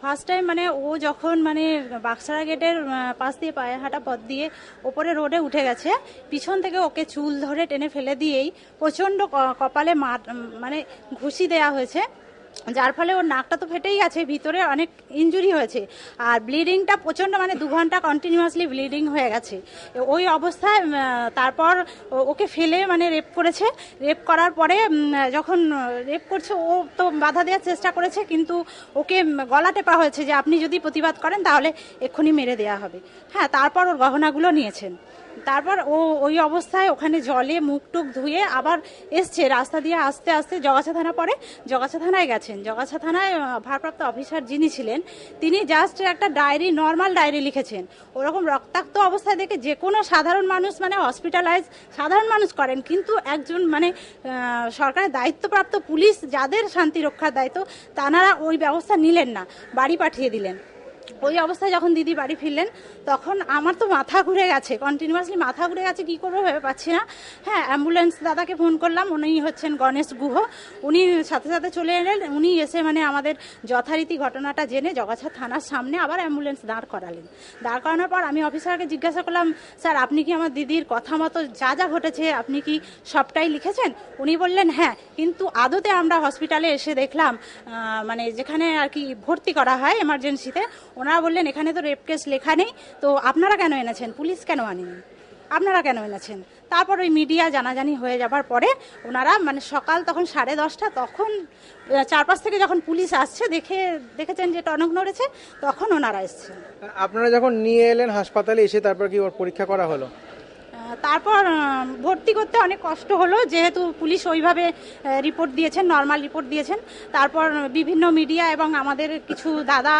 First time মানে ও যখন মানে বাক্সারা গেটের পাশ দিয়ে পায়ে হাঁটা পথ দিয়ে ওপরে রোডে উঠে গেছে, পিছন থেকে ওকে চুল ধরে টেনে ফেলে দিয়েই প্রচণ্ড কপালে মানে ঘুষি দেয়া হয়েছে, যার ফলে ওর নাকটা তো ফেটেই গেছে, ভিতরে অনেক ইনজুরি হয়েছে আর ব্লিডিংটা প্রচণ্ড মানে 2 ঘন্টা কন্টিনিউয়াসলি ব্লিডিং হয়ে গেছে। ওই অবস্থায় তারপর ওকে ফেলে মানে রেপ করেছে। রেপ করার পরে যখন রেপ করছে ও তো বাধা দেওয়ার চেষ্টা করেছে, কিন্তু ওকে গলা টেপা হয়েছে যে আপনি যদি প্রতিবাদ করেন তাহলে এক্ষুনি মেরে দেওয়া হবে। হ্যাঁ, তারপর ওর গহনাগুলো নিয়েছেন। তারপর ও ওই অবস্থায় ওখানে জলে মুখ টুক ধুয়ে আবার এসছে, রাস্তা দিয়ে আস্তে আস্তে জগাছা থানা পরে জগাছা থানায় গেছেন। জগাছা থানায় ভারপ্রাপ্ত অফিসার যিনি ছিলেন তিনি জাস্ট একটা ডায়েরি, নর্মাল ডায়েরি লিখেছেন। ওরকম রক্তাক্ত অবস্থায় দেখে যে কোনো সাধারণ মানুষ মানে হসপিটালাইজ সাধারণ মানুষ করেন, কিন্তু একজন মানে সরকারের দায়িত্বপ্রাপ্ত পুলিশ যাদের শান্তি রক্ষার দায়িত্ব তানারা ওই ব্যবস্থা নিলেন না, বাড়ি পাঠিয়ে দিলেন। ওই অবস্থায় যখন দিদি বাড়ি ফিরলেন তখন আমার তো মাথা ঘুরে গেছে, কন্টিনিউয়াসলি মাথা ঘুরে গেছে, কি করবো ভেবে পাচ্ছি না। হ্যাঁ, অ্যাম্বুলেন্স দাদাকে ফোন করলাম, উনি হচ্ছেন গণেশ গুহ, উনি সাথে সাথে চলে এলেন। উনি এসে মানে আমাদের যথারীতি ঘটনাটা জেনে জগাছা থানার সামনে আবার অ্যাম্বুলেন্স দাঁড় করালেন। দাঁড় করানোর পর আমি অফিসারকে জিজ্ঞাসা করলাম, স্যার আপনি কি আমার দিদির কথা মতো যা যা ঘটেছে আপনি কি সবটাই লিখেছেন? উনি বললেন হ্যাঁ, কিন্তু আদতে আমরা হসপিটালে এসে দেখলাম মানে যেখানে আর কি ভর্তি করা হয় এমার্জেন্সিতে, ওনারা বললেন এখানে তো রেপ কেস লেখা নেই, তো আপনারা কেন এনেছেন, পুলিশ কেন আনেনি, আপনারা কেন এনেছেন? তারপর ওই মিডিয়া জানাজানি হয়ে যাবার পরে ওনারা মানে সকাল তখন 10:30, তখন চারপাশ থেকে যখন পুলিশ আসছে দেখেছেন যে টনক নড়েছে, তখন ওনারা এসছেন। আপনারা যখন নিয়ে এলেন হাসপাতালে এসে তারপর কি ওর পরীক্ষা করা হলো? তারপর ভর্তি করতে অনেক কষ্ট হলো, যেহেতু পুলিশ ওইভাবে রিপোর্ট দিয়েছেন, নর্মাল রিপোর্ট দিয়েছেন। তারপর বিভিন্ন মিডিয়া এবং আমাদের কিছু দাদা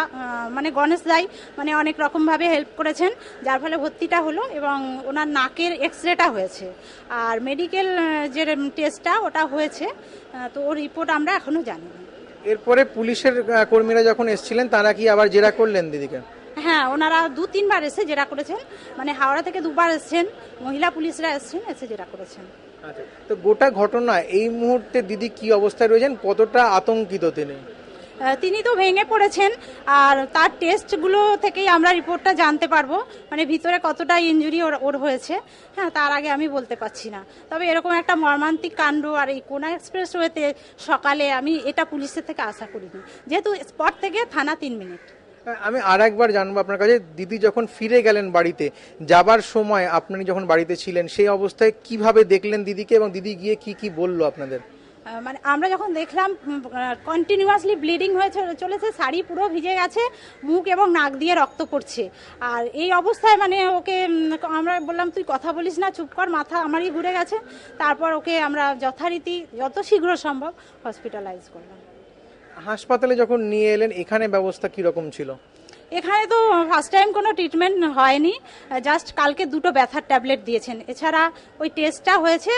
মানে গণেশ দাই মানে অনেক রকমভাবে হেল্প করেছেন, যার ফলে ভর্তিটা হলো এবং ওনার নাকের এক্সরেটা হয়েছে আর মেডিকেল যে টেস্টটা ওটা হয়েছে, তো ওর রিপোর্ট আমরা এখনো জানি না। এরপরে পুলিশের কর্মীরা যখন এসেছিলেন তারা কি আবার জেরা করলেন দিদিকে? হ্যাঁ, ওনারা 2-3 বার এসে জেরা করেছেন, মানে হাওড়া থেকে 2 বার এসেছেন, মহিলা পুলিশরা এসেছেন, এসে জেরা করেছেন। আচ্ছা, তো গোটা ঘটনা এই মুহূর্তে দিদি কি অবস্থায় রয়েছেন, কতটা আতঙ্কিত তিনি? তিনি তো ভেঙে পড়েছেন আর তার টেস্টগুলো থেকেই আমরা রিপোর্টটা জানতে পারবো মানে ভিতরে কতটা ইনজুরি ওর হয়েছে। হ্যাঁ, তার আগে আমি বলতে পারছি না। তবে এরকম একটা মর্মান্তিক কাণ্ড আর এই কোনা এক্সপ্রেসওয়েতে সকালে আমি এটা পুলিশের থেকে আশা করিনি, যেহেতু স্পট থেকে থানা 3 মিনিট। আমি আর একবার জানবো আপনার কাছে, দিদি যখন ফিরে গেলেন বাড়িতে, যাবার সময় আপনি যখন বাড়িতে ছিলেন সেই অবস্থায় কিভাবে দেখলেন দিদিকে এবং দিদি গিয়ে কি কি বললো আপনাদের? মানে আমরা যখন দেখলাম কন্টিনিউয়াসলি ব্লিডিং হয়ে চলেছে, শাড়ি পুরো ভিজে গেছে, মুখ এবং নাক দিয়ে রক্ত পড়ছে। আর এই অবস্থায় মানে ওকে আমরা বললাম তুই কথা বলিস না, চুপ কর, মাথা আমারই ঘুরে গেছে। তারপর ওকে আমরা যথারীতি যত শীঘ্র সম্ভব হসপিটালাইজ করলাম। হাসপাতালে যখন নিয়ে এলেন এখানে ব্যবস্থা কিরকম ছিল? এখানে তো ফার্স্ট টাইম কোনো ট্রিটমেন্ট হয়নি, জাস্ট কালকে 2টো ব্যথার ট্যাবলেট দিয়েছেন, এছাড়া ওই টেস্টটা হয়েছে,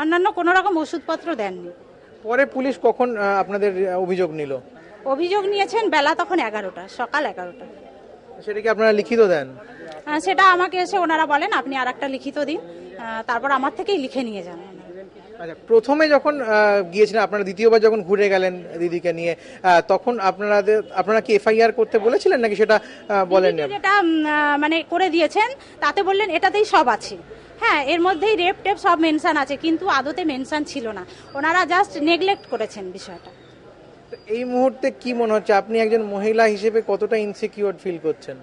অন্যান্য কোনো রকম ওষুধপত্র দেননি। পরে পুলিশ কখন আপনাদের অভিযোগ নিল? অভিযোগ নিয়েছেন বেলা তখন 11টা, সকাল 11টা। সেটা কি আপনারা লিখিত দেন? সেটা আমাকে এসে ওনারা বলেন আপনি আর একটা লিখিত দিন, তারপর আমার থেকেই লিখে নিয়ে যান। আচ্ছা, প্রথমে যখন গিয়েছিলেন আপনারা, দ্বিতীয়বার যখন ঘুরে গেলেন দিদিকে নিয়ে, তখন আপনারা কি এফআইআর করতে বলেছিলেন নাকি সেটা বলেন? যেটা মানে করে দিয়েছেন তাতে বললেন এটাতেই সব আছে। হ্যাঁ, এর মধ্যেই রেপ টেপ সব মেনশন আছে, কিন্তু আদতে মেনশন ছিল না, ওনারা জাস্ট নেগলেক্ট করেছেন বিষয়টা। এই মুহূর্তে কি মনে হচ্ছে, আপনি একজন মহিলা হিসেবে কতটা ইনসিকিউর ফিল করছেন?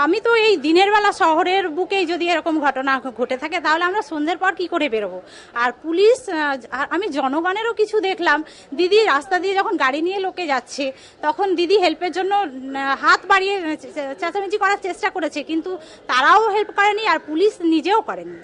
আমি তো এই দিনের বেলা শহরের বুকেই যদি এরকম ঘটনা ঘটে থাকে তাহলে আমরা সন্ধ্যের পর কি করে বেরোবো? আর পুলিশ, আমি জনগণেরও কিছু দেখলাম, দিদি রাস্তা দিয়ে যখন গাড়ি নিয়ে লোকে যাচ্ছে তখন দিদি হেল্পের জন্য হাত বাড়িয়ে চেঁচামেচি করার চেষ্টা করেছে, কিন্তু তারাও হেল্প করেনি আর পুলিশ নিজেও করেনি।